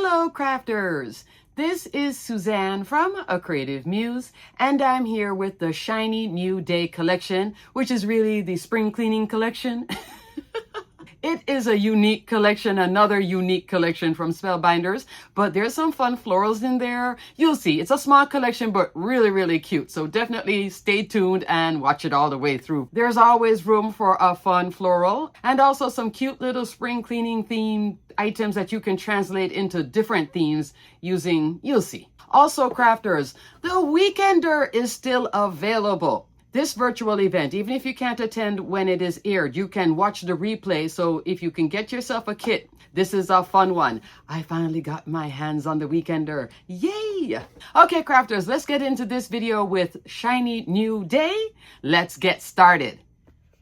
Hello crafters! This is Suzanne from A Creative Muse, and I'm here with the Shiny New Day collection, which is really the spring cleaning collection. It is a unique collection, another unique collection from Spellbinders, but there's some fun florals in there. You'll see, it's a small collection, but really, really cute. So definitely stay tuned and watch it all the way through. There's always room for a fun floral and also some cute little spring cleaning themed items that you can translate into different themes using, you'll see. Also, crafters, the Weekender is still available. This virtual event, even if you can't attend when it is aired, you can watch the replay. So if you can get yourself a kit, this is a fun one. I finally got my hands on the Weekender. Yay! Okay, crafters, let's get into this video with Shiny New Day. Let's get started.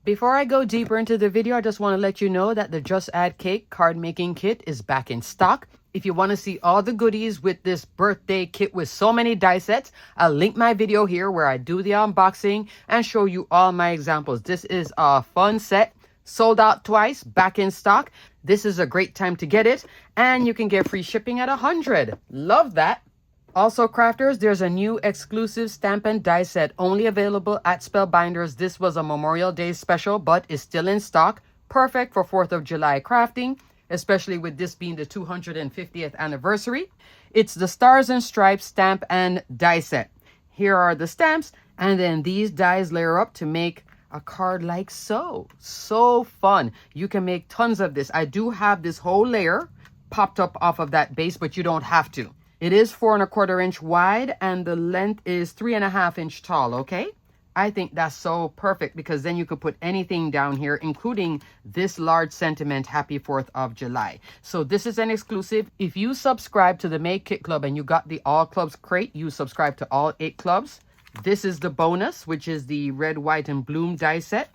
Before I go deeper into the video, I just want to let you know that the Just Add Cake card making kit is back in stock. If you want to see all the goodies with this birthday kit with so many die sets, I'll link my video here where I do the unboxing and show you all my examples. This is a fun set, sold out twice, back in stock. This is a great time to get it, and you can get free shipping at 100. Love that. Also, crafters, there's a new exclusive stamp and die set only available at Spellbinders. This was a Memorial Day special, but is still in stock. Perfect for 4th of July crafting, especially with this being the 250th anniversary. It's the Stars and Stripes stamp and die set. Here are the stamps, and then these dies layer up to make a card like so. So fun. You can make tons of this. I do have this whole layer popped up off of that base, but you don't have to. It is 4 1/4 inch wide, and the length is 3 1/2 inch tall, okay? I think that's so perfect because then you could put anything down here, including this large sentiment, Happy 4th of July. So this is an exclusive. If you subscribe to the Make Kit Club and you got the All Clubs crate, you subscribe to all 8 clubs. This is the bonus, which is the red, white, and bloom die set.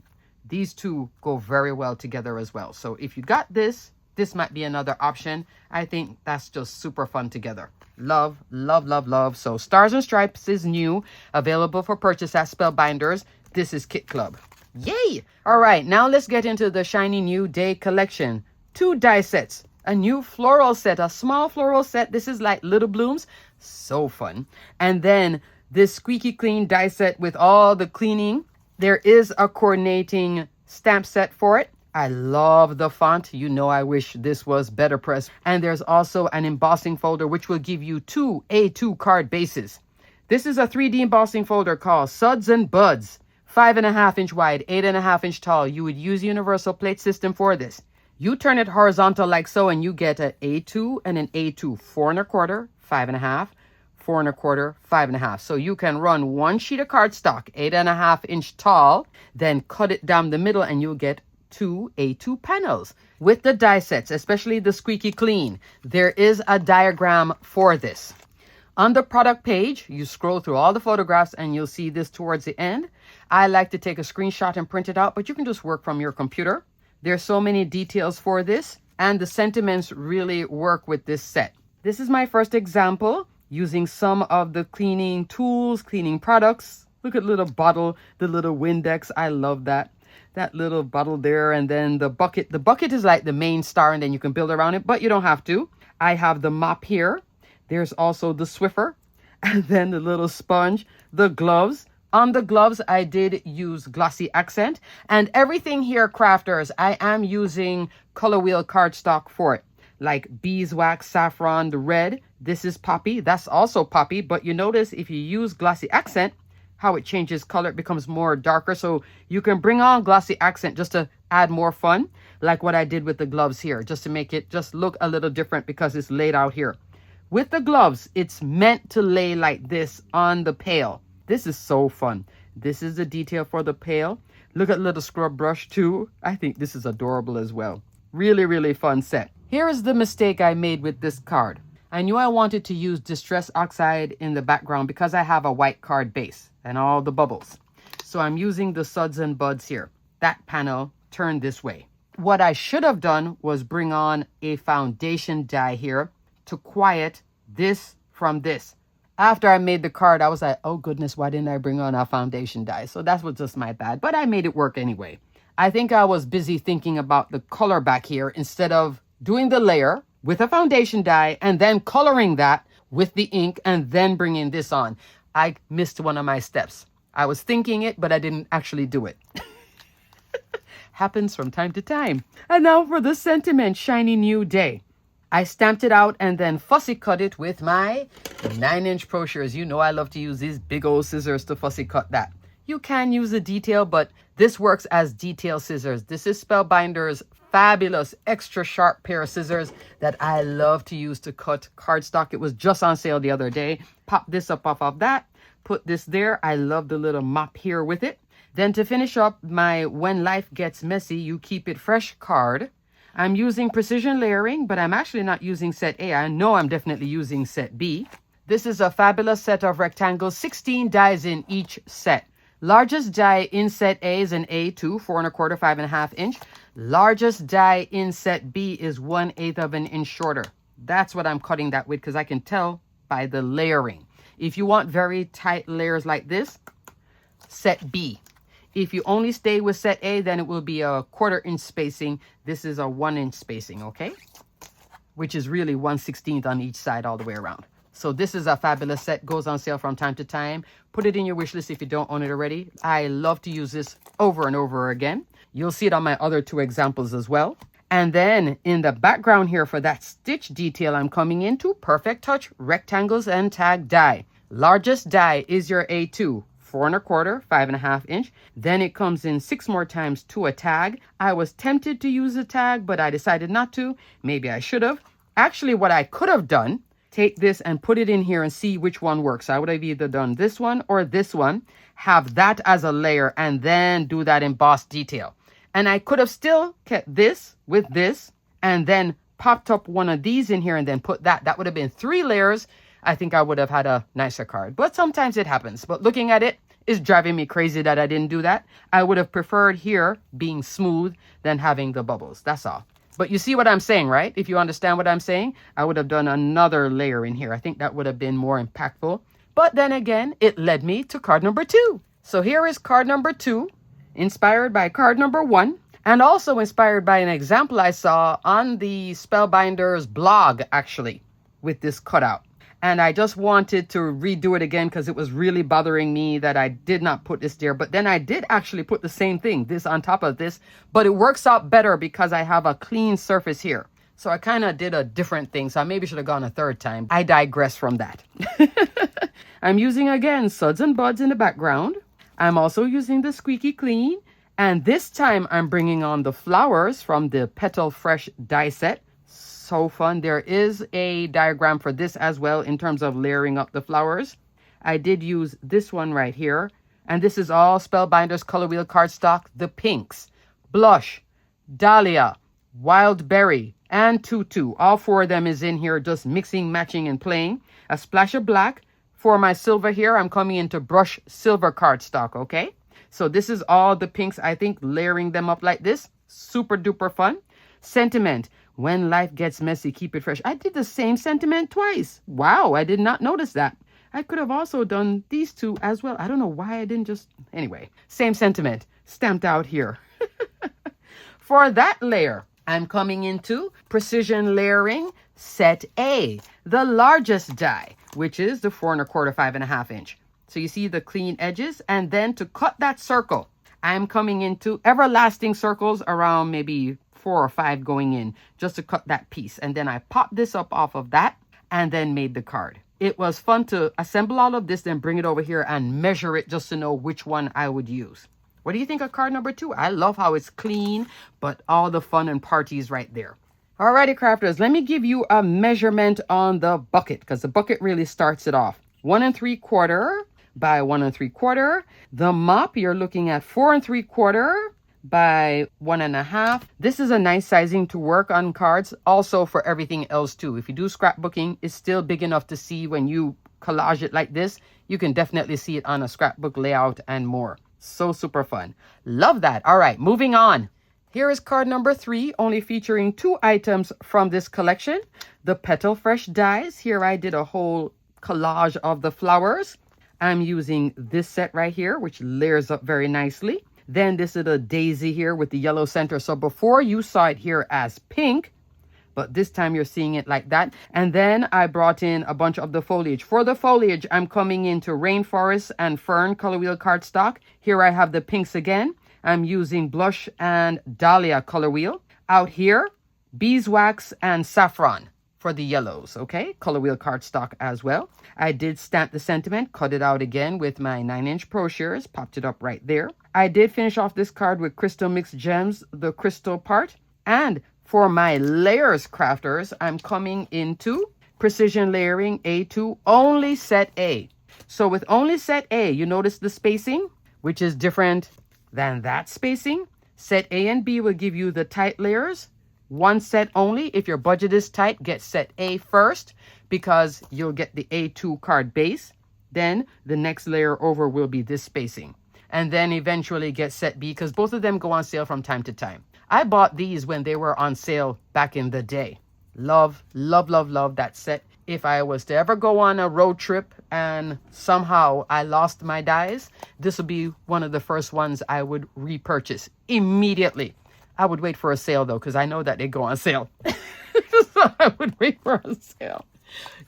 These two go very well together as well. So if you got this, this might be another option. I think that's just super fun together. Love, love, love, love. So Stars and Stripes is new, available for purchase at Spellbinders. This is Kit Club. Yay! All right, now let's get into the Shiny New Day collection. 2 die sets, a new floral set, a small floral set. This is like little blooms. So fun. And then this squeaky clean die set with all the cleaning. There is a coordinating stamp set for it. I love the font. You know, I wish this was better pressed. And there's also an embossing folder, which will give you 2 A2 card bases. This is a 3D embossing folder called Suds and Buds. 5 1/2 inch wide, 8 1/2 inch tall. You would use universal plate system for this. You turn it horizontal like so, and you get an A2 and an A2, 4 1/4, 5 1/2, 4 1/4, 5 1/2. So you can run 1 sheet of cardstock, 8 1/2 inch tall, then cut it down the middle, and you'll get 2 A2 panels. With the die sets, especially the squeaky clean, there is a diagram for this. On the product page, you scroll through all the photographs and you'll see this towards the end. I like to take a screenshot and print it out, but you can just work from your computer. There's so many details for this, and the sentiments really work with this set. This is my first example using some of the cleaning tools, cleaning products. Look at little bottle, the little Windex. I love that. That little bottle there, and then the bucket. The bucket is like the main star, and then you can build around it, but you don't have to. I have the mop here. There's also the Swiffer, and then the little sponge, the gloves. On the gloves, I did use glossy accent, and everything here, crafters, I am using color wheel cardstock for it, like beeswax, saffron, the red. This is poppy. That's also poppy, but you notice if you use glossy accent, how it changes color, it becomes more darker. So you can bring on glossy accent just to add more fun, like what I did with the gloves here, just to make it just look a little different because it's laid out here. With the gloves, it's meant to lay like this on the pail. This is so fun. This is the detail for the pail. Look at little scrub brush too. I think this is adorable as well. Really, really fun set. Here is the mistake I made with this card. I knew I wanted to use Distress Oxide in the background because I have a white card base and all the bubbles. So I'm using the Suds and Buds here. That panel turned this way. What I should have done was bring on a foundation die here to quiet this from this. After I made the card, I was like, oh goodness, why didn't I bring on a foundation die? So that was just my bad, but I made it work anyway. I think I was busy thinking about the color back here instead of doing the layer with a foundation die and then coloring that with the ink and then bringing this on. I missed one of my steps. I was thinking it, but I didn't actually do it. Happens from time to time. And now for the sentiment, Shiny New Day. I stamped it out and then fussy cut it with my 9-inch Pro Shears. You know I love to use these big old scissors to fussy cut that. You can use a detail, but this works as detail scissors. This is Spellbinders' fabulous extra sharp pair of scissors that I love to use to cut cardstock. It was just on sale the other day. Pop this up off of that. Put this there. I love the little mop here with it. Then to finish up my When Life Gets Messy, You Keep It Fresh card. I'm using precision layering, but I'm actually not using set A. I know I'm definitely using set B. This is a fabulous set of rectangles, 16 dies in each set. Largest die in set A is an A2, 4 1/4, 5 1/2 inch. Largest die in set B is 1/8 of an inch shorter. That's what I'm cutting that with because I can tell by the layering. If you want very tight layers like this, set B. If you only stay with set A, then it will be a 1/4 inch spacing. This is a 1 inch spacing, okay? Which is really 1/16 on each side all the way around. So this is a fabulous set. Goes on sale from time to time. Put it in your wish list if you don't own it already. I love to use this over and over again. You'll see it on my other 2 examples as well. And then in the background here for that stitch detail, I'm coming into Perfect Touch rectangles and tag die. Largest die is your A2. 4 1/4, 5 1/2 inch. Then it comes in 6 more times to a tag. I was tempted to use a tag, but I decided not to. Maybe I should have. Actually, what I could have done, take this and put it in here and see which one works. I would have either done this one or this one, have that as a layer, and then do that embossed detail. And I could have still kept this with this, and then popped up one of these in here and then put that. That would have been 3 layers. I think I would have had a nicer card, but sometimes it happens. But looking at it is driving me crazy that I didn't do that. I would have preferred here being smooth than having the bubbles. That's all. But you see what I'm saying, right? If you understand what I'm saying, I would have done another layer in here. I think that would have been more impactful. But then again, it led me to card number 2. So here is card number 2, inspired by card number 1, and also inspired by an example I saw on the Spellbinders blog, actually, with this cutout. And I just wanted to redo it again because it was really bothering me that I did not put this there. But then I did actually put the same thing, this on top of this. But it works out better because I have a clean surface here. So I kind of did a different thing. So I maybe should have gone a 3rd time. I digress from that. I'm using, again, Suds and Buds in the background. I'm also using the Squeaky Clean. And this time I'm bringing on the flowers from the Petal Fresh die set. So fun. There is a diagram for this as well in terms of layering up the flowers. I did use this one right here, and this is all Spellbinders Color Wheel cardstock. The pinks, Blush, Dahlia, Wild Berry, and Tutu. All 4 of them is in here, just mixing, matching, and playing. A splash of black. For my silver here, I'm coming into Brush Silver cardstock, okay? So this is all the pinks, I think, layering them up like this. Super duper fun. Sentiment. When life gets messy, keep it fresh. I did the same sentiment twice. Wow, I did not notice that. I could have also done these 2 as well. I don't know why I didn't just... Anyway, same sentiment stamped out here. For that layer, I'm coming into Precision Layering Set A, the largest die, which is the 4 1/4, 5 1/2 inch. So you see the clean edges. And then to cut that circle, I'm coming into everlasting circles around maybe 4 or 5 going in just to cut that piece. And then I popped this up off of that and then made the card. It was fun to assemble all of this, then bring it over here and measure it just to know which one I would use. What do you think of card number 2? I love how it's clean, but all the fun and parties right there. Alrighty, crafters, let me give you a measurement on the bucket because the bucket really starts it off. 1 3/4 by 1 3/4. The mop, you're looking at 4 3/4 by 1 1/2. This is a nice sizing to work on cards, also for everything else too. If you do scrapbooking, it's still big enough to see when you collage it like this. You can definitely see it on a scrapbook layout and more. So super fun. Love that. All right, moving on. Here is card number 3, only featuring 2 items from this collection. The Petal Fresh dies. Here I did a whole collage of the flowers. I'm using this set right here, which layers up very nicely. Then this is a daisy here with the yellow center. So before you saw it here as pink, but this time you're seeing it like that. And then I brought in a bunch of the foliage. For the foliage, I'm coming into rainforest and fern color wheel cardstock. Here I have the pinks again. I'm using blush and dahlia color wheel. Out here, beeswax and saffron for the yellows, okay? Color wheel cardstock as well. I did stamp the sentiment, cut it out again with my 9-inch Pro Shears, popped it up right there. I did finish off this card with Crystal Mixed Gems, the crystal part. And for my layers crafters, I'm coming into Precision Layering A2, only set A. So with only set A, you notice the spacing, which is different than that spacing. Set A and B will give you the tight layers. One set only. If your budget is tight, get set A first because you'll get the A2 card base. Then the next layer over will be this spacing. And then eventually get set B because both of them go on sale from time to time. I bought these when they were on sale back in the day. Love, love, love, love that set. If I was to ever go on a road trip and somehow I lost my dies, this would be one of the first ones I would repurchase immediately. I would wait for a sale though, because I know that they go on sale. So I would wait for a sale.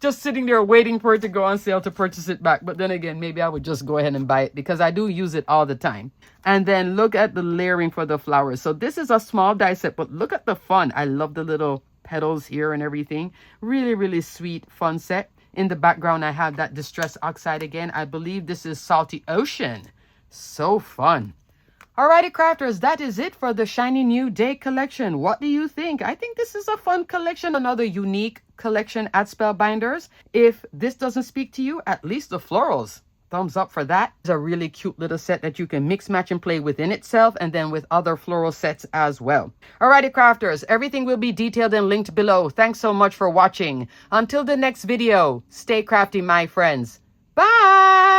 Just sitting there waiting for it to go on sale to purchase it back. But then again, maybe I would just go ahead and buy it because I do use it all the time. And then look at the layering for the flowers. So this is a small die set, but look at the fun. I love the little petals here and everything. Really, really sweet, fun set. In the background, I have that Distress Oxide again. I believe this is Salty Ocean. So fun. Alrighty, crafters, that is it for the Shiny New Day collection. What do you think? I think this is a fun collection, another unique collection at Spellbinders. If this doesn't speak to you, at least the florals. Thumbs up for that. It's a really cute little set that you can mix, match, and play within itself and then with other floral sets as well. Alrighty, crafters, everything will be detailed and linked below. Thanks so much for watching. Until the next video, stay crafty, my friends. Bye!